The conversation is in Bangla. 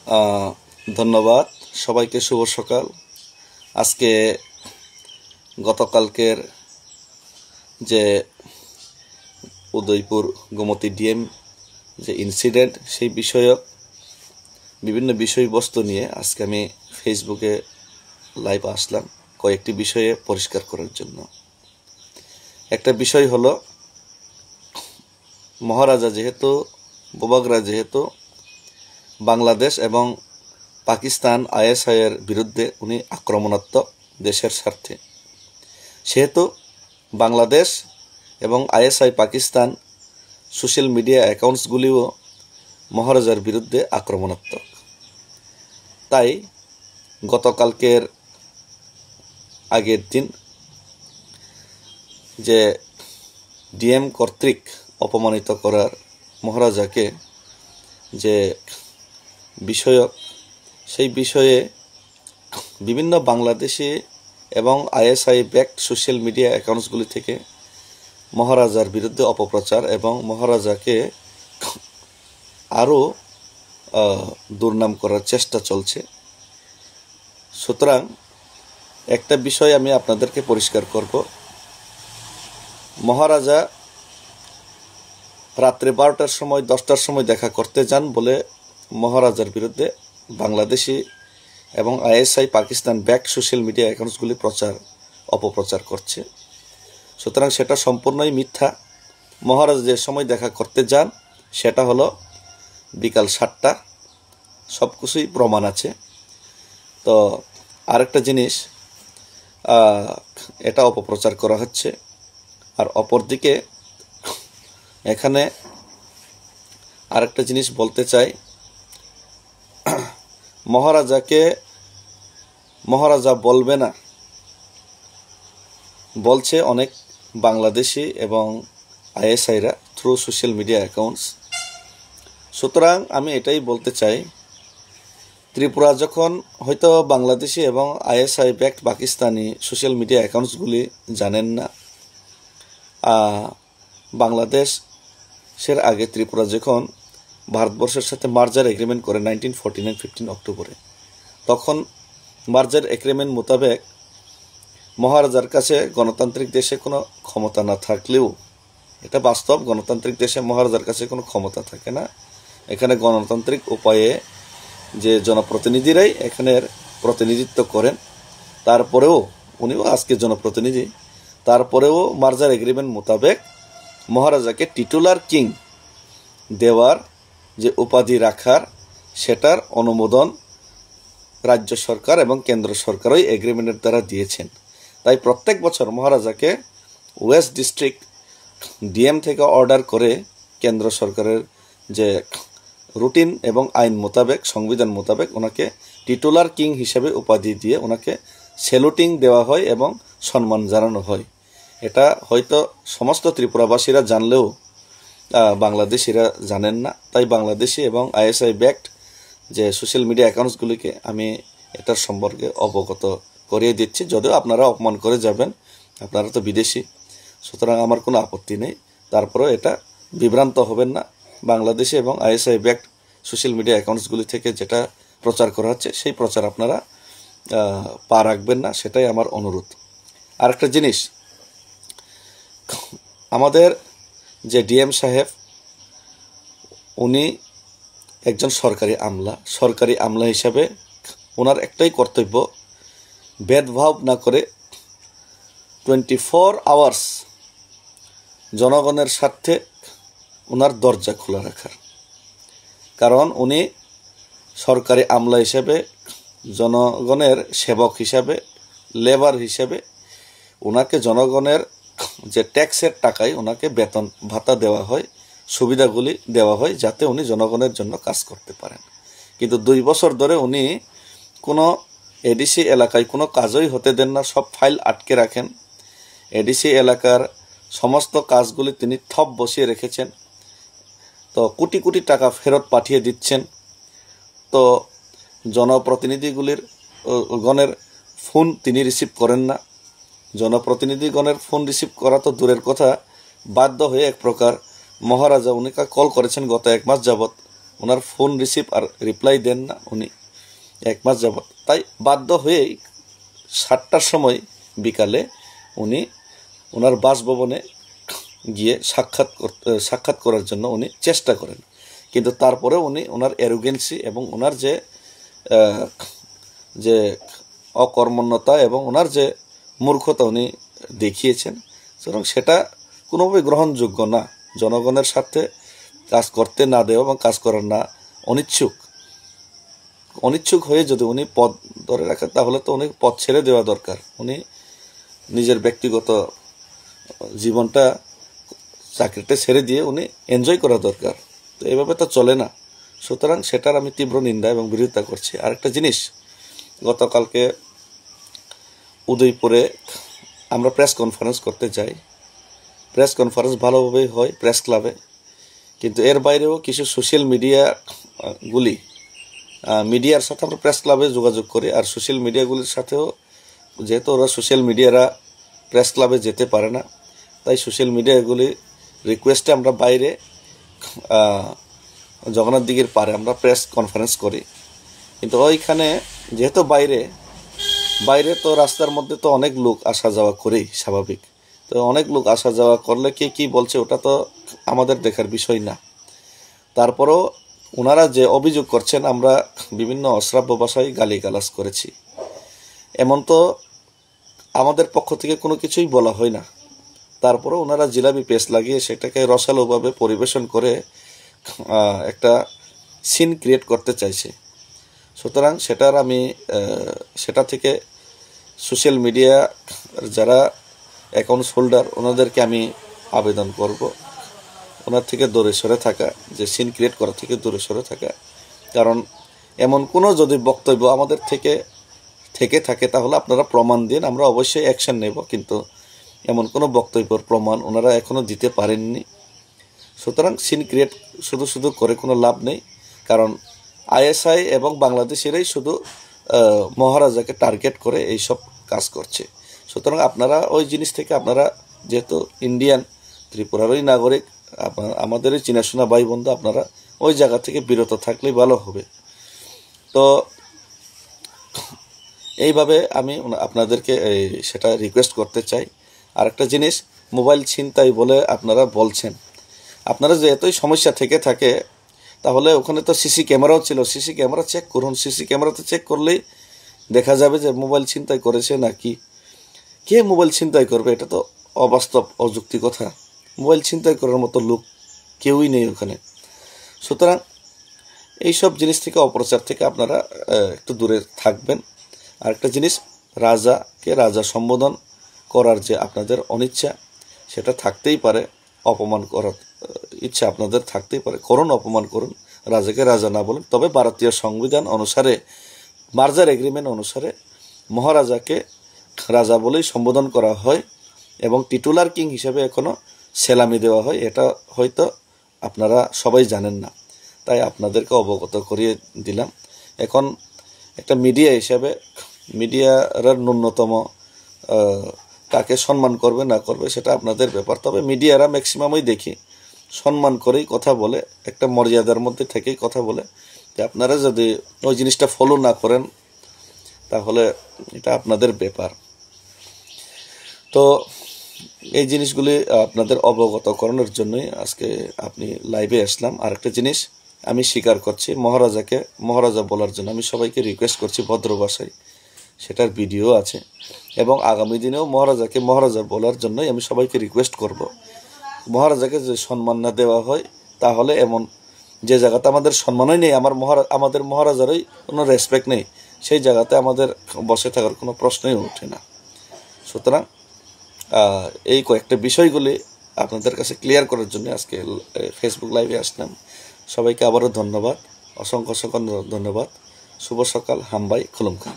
ধন্যবাদ সবাইকে। শুভ সকাল। আজকে গতকালকের যে উদয়পুর গোমতী ডিএম যে ইনসিডেন্ট, সেই বিষয়ক বিভিন্ন বিষয়বস্তু নিয়ে আজকে আমি ফেসবুকে লাইভ আসলাম কয়েকটি বিষয়ে পরিষ্কার করার জন্য। একটা বিষয় হলো, মহারাজা যেহেতু বোবাগরা যেহেতু বাংলাদেশ এবং পাকিস্তান আইএসআইয়ের বিরুদ্ধে উনি আক্রমণাত্মক দেশের স্বার্থে, সেহেতু বাংলাদেশ এবং আইএসআই পাকিস্তান সোশ্যাল মিডিয়া অ্যাকাউন্টসগুলিও মহারাজার বিরুদ্ধে আক্রমণাত্মক। তাই গতকালকের আগের দিন যে ডিএম কর্তৃক অপমানিত করার মহারাজাকে যে বিষয়ক, সেই বিষয়ে বিভিন্ন বাংলাদেশি এবং আইএসআই ব্যাকড সোশ্যাল মিডিয়া অ্যাকাউন্টসগুলি থেকে মহারাজার বিরুদ্ধে অপপ্রচার এবং মহারাজাকে আরও দুর্নাম করার চেষ্টা চলছে। সুতরাং একটা বিষয় আমি আপনাদেরকে পরিষ্কার করব। মহারাজা রাত্রে 12টার সময় 10টার সময় দেখা করতে যান বলে মহারাজার বিরুদ্ধে বাংলাদেশি এবং ISI Pakistan backed social media অ্যাকাউন্টসগুলি অপপ্রচার করছে। সুতরাং সেটা সম্পূর্ণই মিথ্যা। মহারাজা যে সময় দেখা করতে যান সেটা হলো বিকাল 7টা, সব কিছুই প্রমাণ আছে। তো আরেকটা জিনিস, এটা অপপ্রচার করা হচ্ছে। আর অপরদিকে এখানে আরেকটা জিনিস বলতে চাই, মহারাজা বলবে না বলছে অনেক বাংলাদেশি এবং আইএসআইরা থ্রু সোশ্যাল মিডিয়া অ্যাকাউন্টস। সুতরাং আমি এটাই বলতে চাই, ত্রিপুরা যখন হয়তো বাংলাদেশি এবং ISI backed Pakistani social media অ্যাকাউন্টসগুলি জানেন না, বাংলাদেশের আগে ত্রিপুরা যখন ভারতবর্ষের সাথে মার্জার এগ্রিমেন্ট করে 1949 15 অক্টোবরে, তখন মার্জার এগ্রিমেন্ট মোতাবেক মহারাজার কাছে গণতান্ত্রিক দেশে কোনো ক্ষমতা না থাকলেও, এটা বাস্তব, গণতান্ত্রিক দেশে মহারাজার কাছে কোনো ক্ষমতা থাকে না। এখানে গণতান্ত্রিক উপায়ে যে জনপ্রতিনিধিরাই এখানের প্রতিনিধিত্ব করেন, তারপরেও উনিও আজকে জনপ্রতিনিধি, তারপরেও মার্জার এগ্রিমেন্ট মোতাবেক মহারাজাকে টিটুলার কিং দেওয়ার যে উপাধি রাখার, সেটার অনুমোদন রাজ্য সরকার এবং কেন্দ্র সরকারই এগ্রিমেন্টের দ্বারা দিয়েছেন। তাই প্রত্যেক বছর মহারাজাকে ওয়েস্ট ডিস্ট্রিক্ট ডিএম থেকে অর্ডার করে কেন্দ্র সরকারের যে রুটিন এবং আইন মোতাবেক, সংবিধান মোতাবেক ওনাকে টিটুলার কিং হিসেবে উপাধি দিয়ে ওনাকে স্যালুটিং দেওয়া হয় এবং সম্মান জানানো হয়। এটা হয়তো সমস্ত ত্রিপুরাবাসীরা জানলেও বাংলাদেশিরা জানেন না। তাই বাংলাদেশি এবং আইএসআই ব্যাকড যে সোশ্যাল মিডিয়া অ্যাকাউন্টসগুলিকে আমি এটার সম্পর্কে অবগত করিয়ে দিচ্ছি। যদিও আপনারা অপমান করে যাবেন, আপনারা তো বিদেশি, সুতরাং আমার কোনো আপত্তি নেই। তারপরেও এটা বিভ্রান্ত হবেন না। বাংলাদেশি এবং আইএসআই ব্যাকড সোশ্যাল মিডিয়া অ্যাকাউন্টসগুলি থেকে যেটা প্রচার করা হচ্ছে, সেই প্রচার আপনারা পা রাখবেন না, সেটাই আমার অনুরোধ। আরেকটা জিনিস, আমাদের যে ডিএম সাহেব, উনি একজন সরকারি আমলা হিসাবে ওনার একটাই কর্তব্য, ভেদভাব না করে 24 আওয়ার্স জনগণের স্বার্থে ওনার দরজা খোলা রাখার। কারণ উনি সরকারি আমলা হিসেবে, জনগণের সেবক হিসাবে, লেবার হিসেবে ওনাকে জনগণের যে ট্যাক্সের টাকায় ওনাকে বেতন ভাতা দেওয়া হয়, সুবিধাগুলি দেওয়া হয়, যাতে উনি জনগণের জন্য কাজ করতে পারেন। কিন্তু 2 বছর ধরে উনি কোনো এডিসি এলাকায় কোনো কাজই হতে দেন না, সব ফাইল আটকে রাখেন। এডিসি এলাকার সমস্ত কাজগুলি তিনি থপ বসিয়ে রেখেছেন। তো কোটি কোটি টাকা ফেরত পাঠিয়ে দিচ্ছেন। তো জনপ্রতিনিধিগুলির গণের ফোন তিনি রিসিভ করেন না। জনপ্রতিনিধিগণের ফোন রিসিভ করা তো দূরের কথা, বাধ্য হয়ে এক প্রকার মহারাজা উনিকে কল করেছেন গত 1 মাস যাবৎ, ওনার ফোন রিসিভ আর রিপ্লাই দেন না উনি 1 মাস যাবত। তাই বাধ্য হয়েই 7টার সময় বিকালে উনি ওনার বাসভবনে গিয়ে সাক্ষাৎ করার জন্য উনি চেষ্টা করেন, কিন্তু তারপরে উনি ওনার অ্যারোগেন্সি এবং ওনার যে অকর্মণ্যতা এবং ওনার যে মূর্খতা উনি দেখিয়েছেন, সুতরাং সেটা কোনোভাবে গ্রহণযোগ্য না। জনগণের সাথে কাজ করতে না দেওয়া এবং কাজ করার না অনিচ্ছুক হয়ে যদি উনি পদ ধরে রাখেন, তাহলে তো উনি পদ ছেড়ে দেওয়া দরকার। উনি নিজের ব্যক্তিগত জীবনটা চাকরিটা ছেড়ে দিয়ে উনি এনজয় করা দরকার। তো এইভাবে তো চলে না। সুতরাং সেটার আমি তীব্র নিন্দা এবং বিরোধিতা করছি। আরেকটা জিনিস, গতকালকে উদয়পুরে আমরা প্রেস কনফারেন্স করতে যাই। প্রেস কনফারেন্স ভালোভাবেই হয় প্রেস ক্লাবে, কিন্তু এর বাইরেও কিছু সোশ্যাল মিডিয়ার সাথে আমরা প্রেস ক্লাবে যোগাযোগ করি। আর সোশ্যাল মিডিয়াগুলির সাথেও, যেহেতু ওরা সোশ্যাল মিডিয়ারা প্রেস ক্লাবে যেতে পারে না, তাই সোশ্যাল মিডিয়াগুলি রিকোয়েস্টে আমরা বাইরে জগন্নাথ দিঘির পারে আমরা প্রেস কনফারেন্স করি। কিন্তু ওইখানে যেহেতু বাইরে তো রাস্তার মধ্যে তো অনেক লোক আসা যাওয়া করেই স্বাভাবিক। তো অনেক লোক আসা যাওয়া করলে কে কী বলছে ওটা তো আমাদের দেখার বিষয় না। তারপরেও ওনারা যে অভিযোগ করছেন, আমরা বিভিন্ন অশ্রাব্য ভাষায় গালিগালাজ করেছি, এমন তো আমাদের পক্ষ থেকে কোনো কিছুই বলা হয় না। তারপরেও ওনারা জিলাপি পেস্ট লাগিয়ে সেটাকে রসালোভাবে পরিবেশন করে একটা সিন ক্রিয়েট করতে চাইছে। সুতরাং সেটা থেকে সোশ্যাল মিডিয়া যারা অ্যাকাউন্টস হোল্ডার ওনাদেরকে আমি আবেদন করব ওনার থেকে দূরে সরে থাকা, যে সিন ক্রিয়েট করা থেকে দূরে সরে থাকা। কারণ এমন কোনো যদি বক্তব্য আমাদের থেকে থাকে তাহলে আপনারা প্রমাণ দিন, আমরা অবশ্যই অ্যাকশন নেব। কিন্তু এমন কোনো বক্তব্যের প্রমাণ ওনারা এখনও দিতে পারেননি। সুতরাং সিন ক্রিয়েট শুধু করে কোনো লাভ নেই। কারণ আইএসআই এবং বাংলাদেশেরই শুধু মহারাজাকে টার্গেট করে এইসব কাজ করছে। সুতরাং আপনারা ওই জিনিস থেকে, আপনারা যেহেতু ইন্ডিয়ান ত্রিপুরারই নাগরিক, আমাদেরই চিনাশোনা ভাই বন্ধু, আপনারা ওই জায়গা থেকে বিরত থাকলেই ভালো হবে। তো এইভাবে আমি আপনাদেরকে সেটা রিকোয়েস্ট করতে চাই। আরেকটা জিনিস, মোবাইল ছিনতাই বলে আপনারা বলছেন, আপনারা যে এতই সমস্যা থেকে থাকে, তাহলে ওখানে তো সিসি ক্যামেরাও ছিল, সিসি ক্যামেরা চেক করুন। সিসি ক্যামেরাতে চেক করলেই দেখা যাবে যে মোবাইল ছিনতাই করেছে নাকি। কে মোবাইল ছিনতাই করবে? এটা তো অবাস্তব, অযুক্তি কথা। মোবাইল ছিনতাই করার মতো লোক কেউই নেই ওখানে। সুতরাং এইসব জিনিস থেকে, অপপ্রচার থেকে আপনারা একটু দূরে থাকবেন। আরেকটা জিনিস, রাজাকে রাজা সম্বোধন করার যে আপনাদের অনিচ্ছা, সেটা থাকতেই পারে। অপমান করার ইচ্ছা আপনাদের থাকতেই পারে, করুন, অপমান করুন, রাজাকে রাজা না বলুন। তবে ভারতীয় সংবিধান অনুসারে, মার্জার এগ্রিমেন্ট অনুসারে মহারাজাকে রাজা বলেই সম্বোধন করা হয় এবং টিটুলার কিং হিসেবে এখনও সেলামি দেওয়া হয়। এটা হয়তো আপনারা সবাই জানেন না, তাই আপনাদেরকে অবগত করিয়ে দিলাম। এখন একটা মিডিয়া হিসেবে মিডিয়ার ন্যূনতম কাকে সম্মান করবে না করবে সেটা আপনাদের ব্যাপার। তবে মিডিয়ারা ম্যাক্সিমামই দেখি সম্মান করেই কথা বলে, একটা মর্যাদার মধ্যে থেকেই কথা বলে। যে আপনারা যদি ওই জিনিসটা ফলো না করেন তাহলে এটা আপনাদের ব্যাপার। তো এই জিনিসগুলি আপনাদের অবগত করানোর জন্যই আজকে আপনি লাইভে আসলাম। আরেকটা জিনিস আমি স্বীকার করছি, মহারাজাকে মহারাজা বলার জন্য আমি সবাইকে রিকোয়েস্ট করছি ভদ্র ভাষায়, সেটার ভিডিও আছে। এবং আগামী দিনেও মহারাজাকে মহারাজা বলার জন্যই আমি সবাইকে রিকোয়েস্ট করব। মহারাজাকে যে সম্মান না দেওয়া হয়, তাহলে এমন যে জায়গাতে আমাদের সম্মানই নেই, আমাদের মহারাজারই কোনো রেসপেক্ট নেই, সেই জায়গাতে আমাদের বসে থাকার কোনো প্রশ্নই ওঠে না। সুতরাং এই কয়েকটা বিষয়গুলি আপনাদের কাছে ক্লিয়ার করার জন্য আজকে ফেসবুক লাইভে আসলাম। সবাইকে আবারও ধন্যবাদ, অসংখ্য ধন্যবাদ। শুভ সকাল, হামবাই খুলুমখা।